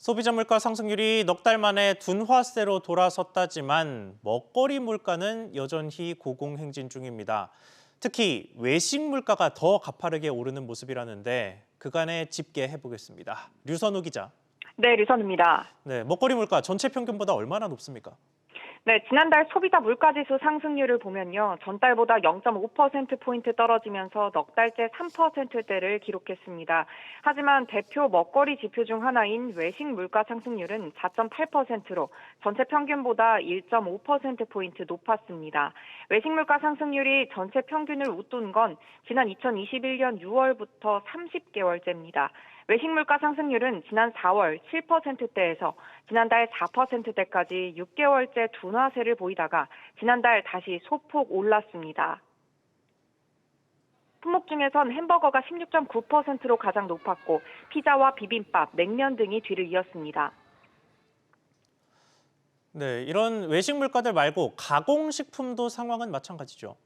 소비자 물가 상승률이 넉 달 만에 둔화세로 돌아섰다지만 먹거리 물가는 여전히 고공행진 중입니다. 특히 외식 물가가 더 가파르게 오르는 모습이라는데 그간의 집계해보겠습니다. 류선우 기자. 네, 류선입니다. 네, 먹거리 물가 전체 평균보다 얼마나 높습니까? 네, 지난달 소비자 물가지수 상승률을 보면요. 전달보다 0.5%포인트 떨어지면서 넉 달째 3%대를 기록했습니다. 하지만 대표 먹거리 지표 중 하나인 외식 물가 상승률은 4.8%로 전체 평균보다 1.5%포인트 높았습니다. 외식 물가 상승률이 전체 평균을 웃돈 건 지난 2021년 6월부터 30개월째입니다. 외식 물가 상승률은 지난 4월 7%대에서 지난달 4%대까지 6개월째 둔화세를 보이다가 지난달 다시 소폭 올랐습니다. 품목 중에선 햄버거가 16.9%로 가장 높았고 피자와 비빔밥, 냉면 등이 뒤를 이었습니다. 네, 이런 외식 물가들 말고 가공식품도 상황은 마찬가지죠.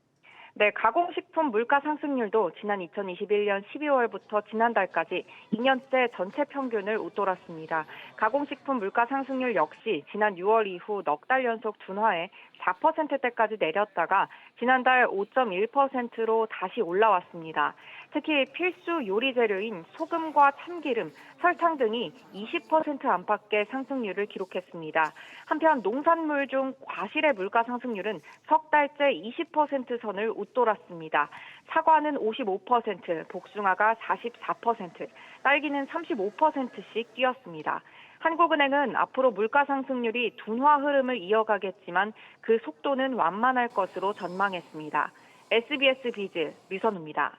네, 가공식품 물가 상승률도 지난 2021년 12월부터 지난달까지 2년째 전체 평균을 웃돌았습니다. 가공식품 물가 상승률 역시 지난 6월 이후 넉 달 연속 둔화해 4%대까지 내렸다가 지난달 5.1%로 다시 올라왔습니다. 특히 필수 요리 재료인 소금과 참기름, 설탕 등이 20% 안팎의 상승률을 기록했습니다. 한편 농산물 중 과실의 물가 상승률은 석 달째 20% 선을 웃돌았습니다. 사과는 55%, 복숭아가 44%, 딸기는 35%씩 뛰었습니다. 한국은행은 앞으로 물가 상승률이 둔화 흐름을 이어가겠지만 그 속도는 완만할 것으로 전망했습니다. SBS 비즈 류선우입니다.